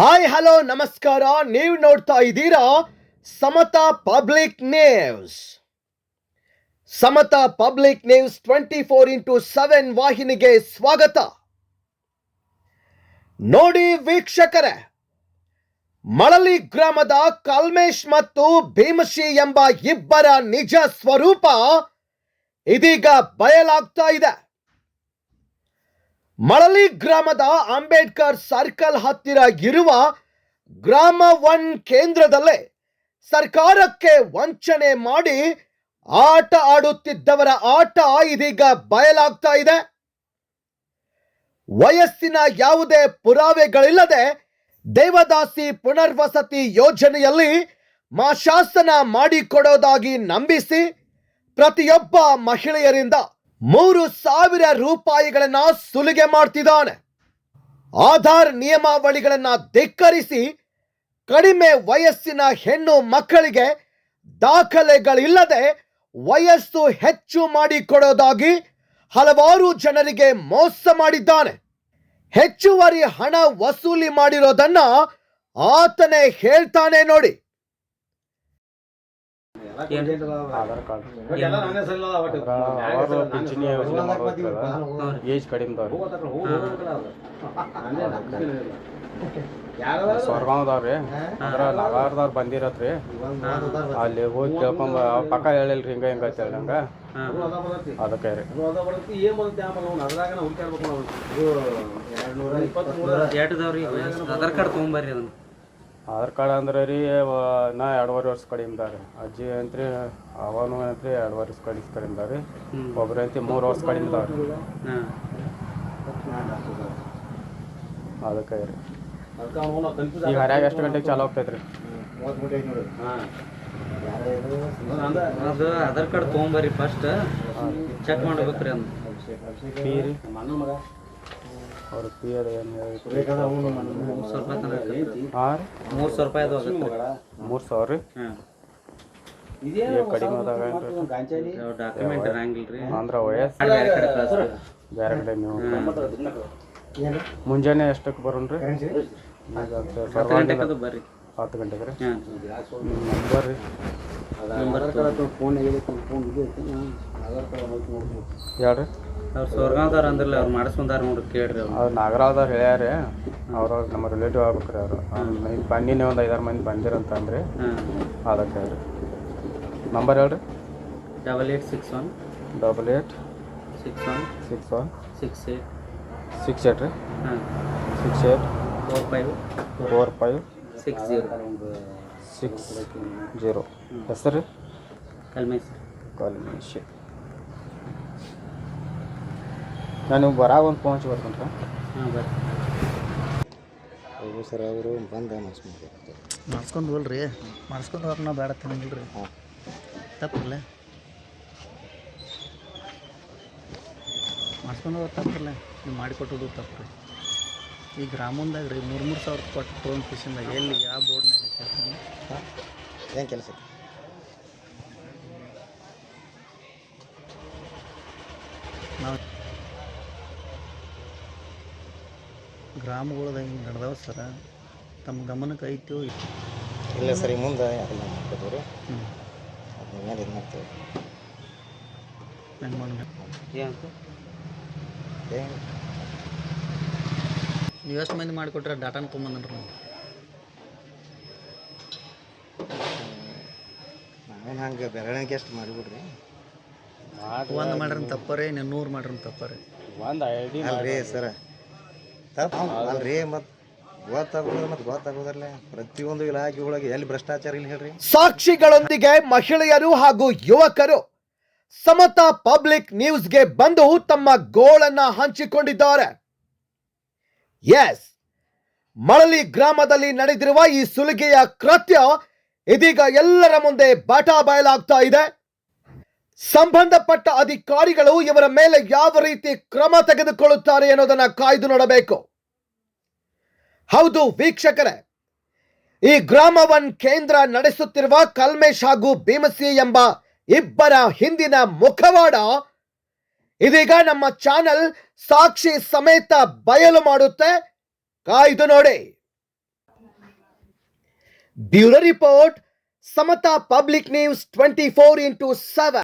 Hi hello ನಮಸ್ಕಾರ. ನೀವು ನೋಡ್ತಾ ಇದ್ದೀರಾ ಸಮತಾ ಪಬ್ಲಿಕ್ ನ್ಯೂಸ್. ಸಮತಾ ಪಬ್ಲಿಕ್ ನ್ಯೂಸ್ 24x7 ವಾಹಿನಿಗೆ ಸ್ವಾಗತ. ನೋಡಿ ವೀಕ್ಷಕರೇ, ಮಳಲಿ ಗ್ರಾಮದ ಕಲ್ಮೇಶ್ ಮತ್ತು ಭೀಮಶಿ ಎಂಬ ಇಬ್ಬರ ನಿಜ ಸ್ವರೂಪ ಇದೀಗ ಬಯಲಾಗ್ತಾ ಇದೆ. ಮಳಲಿ ಗ್ರಾಮದ ಅಂಬೇಡ್ಕರ್ ಸರ್ಕಲ್ ಹತ್ತಿರ ಇರುವ ಗ್ರಾಮ 1 ಕೇಂದ್ರದಲ್ಲೇ ಸರ್ಕಾರಕ್ಕೆ ವಂಚನೆ ಮಾಡಿ ಆಟ ಆಡುತ್ತಿದ್ದವರ ಆಟ ಇದೀಗ ಬಯಲಾಗ್ತಾ ಇದೆ. ವಯಸ್ಸಿನ ಯಾವುದೇ ಪುರಾವೆಗಳಿಲ್ಲದೆ ದೇವದಾಸಿ ಪುನರ್ವಸತಿ ಯೋಜನೆಯಲ್ಲಿ ಮಾಶಾಸನ ಮಾಡಿಕೊಡೋದಾಗಿ ನಂಬಿಸಿ ಪ್ರತಿಯೊಬ್ಬ ಮಹಿಳೆಯರಿಂದ 3,000 ರೂಪಾಯಿಗಳನ್ನ ಸುಲಿಗೆ ಮಾಡ್ತಿದ್ದಾನೆ. ಆಧಾರ್ ನಿಯಮಾವಳಿಗಳನ್ನ ಧಿಕ್ಕರಿಸಿ ಕಡಿಮೆ ವಯಸ್ಸಿನ ಹೆಣ್ಣು ಮಕ್ಕಳಿಗೆ ದಾಖಲೆಗಳಿಲ್ಲದೆ ವಯಸ್ಸು ಹೆಚ್ಚು ಮಾಡಿಕೊಡೋದಾಗಿ ಹಲವಾರು ಜನರಿಗೆ ಮೋಸ ಮಾಡಿದ್ದಾನೆ. ಹೆಚ್ಚುವರಿ ಹಣ ವಸೂಲಿ ಮಾಡಿರೋದನ್ನ ಆತನೇ ಹೇಳ್ತಾನೆ ನೋಡಿ. ಆಧಾರ್ ಕಾರ್ಡ್ ಪಿಂಚಣಿ ಯೋಜನೆ ಏಜ್ ಕಡಿಮೆದವ್ರಿ ಸ್ವರ್ಗಾವದವ್ರಿ ಅದ್ರ ಲಗಾರ್ದವ್ರು ಬಂದಿರತ್ರಿ. ಅಲ್ಲಿ ಹೋಗಿ ಕೇಳ್ಕೊಂಬ ಪಕ್ಕ ಹೇಳಿಲ್ರಿ ಹಿಂಗ ಹಿಂಗ ಐತೆ ನಂಗೆ ಅದಕ್ಕೆ ರೀ. ಆಧಾರ್ ಕಾರ್ಡ್ ತೊಗೊಂಬರ್ರಿ. ಅದನ್ನ ಆಧಾರ್ ಕಾರ್ಡ್ ಅಂದ್ರೆ ರೀ ನಾ 2.5 ವರ್ಷ ಕಡಿಮೆದಾರಿ. ಅಜ್ಜಿ ಅಂತ್ರಿ ಅವನು ಅಂತ್ರಿ 2 ವರ್ಷ ಕಡಿಮೆದಾರಿ. ಒಬ್ರು ಅಂತಿ 3 ವರ್ಷ ಕಡಿಮೆದಾವ್ರಿ. ಅದಕ್ಕೆ ರೀ ಈಗ ಹರ್ಯಾಗ ಎಷ್ಟು ಗಂಟೆಗೆ ಚಾಲು ಆಗ್ತೈತ್ರಿ? ಅದು ಆಧಾರ್ ಕಾರ್ಡ್ ತೊಗೊಂಬರ್ರಿ, ಫಸ್ಟ್ ಚೆಕ್ ಮಾಡ್ಬೇಕ್ರಿ. ಅದು ಫೀ ರೀ ಅವ್ರ ಫೀ ಅದ ಏನು ಹೇಳಿ? 3,000 ರೂಪಾಯಿ ಅದು ಆಗುತ್ತೆ. 3,000 ರೀ. ಕಡಿಮೆ ಅದಾಗ ಡಾಕ್ಯುಮೆಂಟ್ ಇರಂಗಿಲ್ಲ ರೀ. ಅಂದ್ರೆ ವಯಸ್ಸು ಬೇರೆ ಕಡೆ ನೀವು ಮುಂಜಾನೆ ಎಷ್ಟಕ್ಕೆ ಬರೋಣ್ರಿ? 10 ಗಂಟೆಗೆ ಬರ್ರಿ. 10 ಗಂಟೆಗೆ ರೀ. ಹೇಳ್ರಿ. ಅವ್ರು ಸ್ವರ್ಗಾವದವ್ರು ಅಂದ್ರಲ್ಲ, ಅವ್ರು ಮಾಡಿಸ್ಕೊಂಡಾರ ನೋಡ್ರಿ, ಕೇಳ್ರಿ. ಅವ್ರು ನಾಗರಾವ್ದವ್ರು ಹೇಳ್ಯಾರ. ಅವ್ರು ನಮ್ಮ ರಿಲೇಟಿವ್ ಆಗ್ಬೇಕ್ರಿ. ಅವರು ನಿನ್ನೆ ಒಂದು 5-6 ಮಂದಿ ಬಂದಿರಂತಂದ್ರಿ. ಅದಕ್ಕೆ ಹೇಳ್ರಿ. ನಂಬರ್ ಹೇಳ್ರಿ. 8861 8861 68 68 ರೀ. 68 45 60 ಹೆಸರು ರೀ? ಕಲ್ಮೇಶ್. ನಾನು ಬರಾಗ ಒಂದು ಫೋನ್ ಬರ್ತೀನಿ ರೀ. ಹಾಂ ಬರ್ರಿ. ಸರ್ ಅವರು ಬಂದು ಮಾಡಿಸ್ಕೊಂಡು ಹೋಲ್ರಿ. ಮಾಡಿಸ್ಕೊಂಡು ಹೋಗಿ ನಾವು ಬೇಡ ತಿನ್ನಂಗಿಲ್ಲ ರೀ. ತಪ್ಪಿಲ್ಲ, ಮಾಡಿಸ್ಕೊಂಡು ಹೋಗಿ ತಪ್ಪಿಲ್ಲ. ನೀವು ಮಾಡಿಕೊಟ್ಟೋದು ತಪ್ಪು ರೀ. ಈ ಗ್ರಾಮದಾಗ ರೀ 3,000 ಕೊಟ್ಟು ತೊಗೊಂಡು ಕಿಶನ್ದಾಗ ಎಲ್ಲಿ ಯಾವ ಬೋರ್ಡ್ನಾಗ ಏನು ಕೆಲಸ ನಾವು ಗ್ರಾಮಗಳದಾಗ ಹಿಂಗೆ ನಡೆದವ ಸರ. ತಮ್ಮ ಗಮನಕ್ಕೆ ಐತು ಇಲ್ಲ ಸರಿ? ಮುಂದೆ ಅದನ್ನ ಮಾಡ್ಕೋತೀವಿ ರೀ. ಅದ್ರ ಮೇಲೆ ಇದು ಮಾಡ್ತೀವಿ. ಹೆಂಗೆ ಮಾಡಿ ನೀವು ಎಷ್ಟು ಮಂದಿ ಮಾಡಿಕೊಟ್ರೆ ಡಾಟಾನ ತೊಗೊಂಬಂದ್ರಿ? ನಾವೇನು ಹಂಗೆ ಬೆರಳಿಗೆ ಎಷ್ಟು ಮಾಡಿಬಿಡ್ರಿ. ಒಂದು ಮಾಡ್ರಿ ತಪ್ಪರಿ, 100 ಮಾಡ್ರಿ ತಪ್ಪರಿ. ಒಂದು ಐಡಿ ಅಲ್ರಿ ಸರ, ತಪ್ಪು ಅಲ್ರಿ. ಮತ್ತು ಗೊತ್ತಾಗೋದಲ್ಲ ಪ್ರತಿಯೊಂದು ಇಲಾಖೆಗಳಿಗೆ ಎಲ್ಲಿ ಭ್ರಷ್ಟಾಚಾರ ಇಲ್ಲ ಹೇಳ್ರಿ. ಸಾಕ್ಷಿಗಳೊಂದಿಗೆ ಮಹಿಳೆಯರು ಹಾಗೂ ಯುವಕರು ಸಮತಾ ಪಬ್ಲಿಕ್ ನ್ಯೂಸ್ಗೆ ಬಂದು ತಮ್ಮ ಗೋಳನ್ನ ಹಂಚಿಕೊಂಡಿದ್ದಾರೆ. ಎಸ್, ಮಳಲಿ ಗ್ರಾಮದಲ್ಲಿ ನಡೆದಿರುವ ಈ ಸುಲಿಗೆಯ ಕೃತ್ಯ ಇದೀಗ ಎಲ್ಲರ ಮುಂದೆ ಬಾಟಾ ಬಯಲಾಗ್ತಾ ಇದೆ. ಸಂಬಂಧಪಟ್ಟ ಅಧಿಕಾರಿಗಳು ಇವರ ಮೇಲೆ ಯಾವ ರೀತಿ ಕ್ರಮ ತೆಗೆದುಕೊಳ್ಳುತ್ತಾರೆ ಅನ್ನೋದನ್ನ ಕಾಯ್ದು ನೋಡಬೇಕು. ಹೌದು ವೀಕ್ಷಕರೇ, ಈ ಗ್ರಾಮ 1 ಕೇಂದ್ರ ನಡೆಸುತ್ತಿರುವ ಕಲ್ಮೇಶ್ ಹಾಗೂ ಭೀಮಸಿ ಎಂಬ ಇಬ್ಬರ ಹಿಂದಿನ ಮುಖವಾಡ ಇದೀಗ ನಮ್ಮ ಚಾನೆಲ್ ಸಾಕ್ಷಿ ಸಮೇತ ಬಯಲು ಮಾಡುತ್ತೆ. ಕಾಯ್ದು ನೋಡಿ. ಬ್ಯೂರೋ ರಿಪೋರ್ಟ್, ಸಮತಾ ಪಬ್ಲಿಕ್ ನ್ಯೂಸ್ 24/7.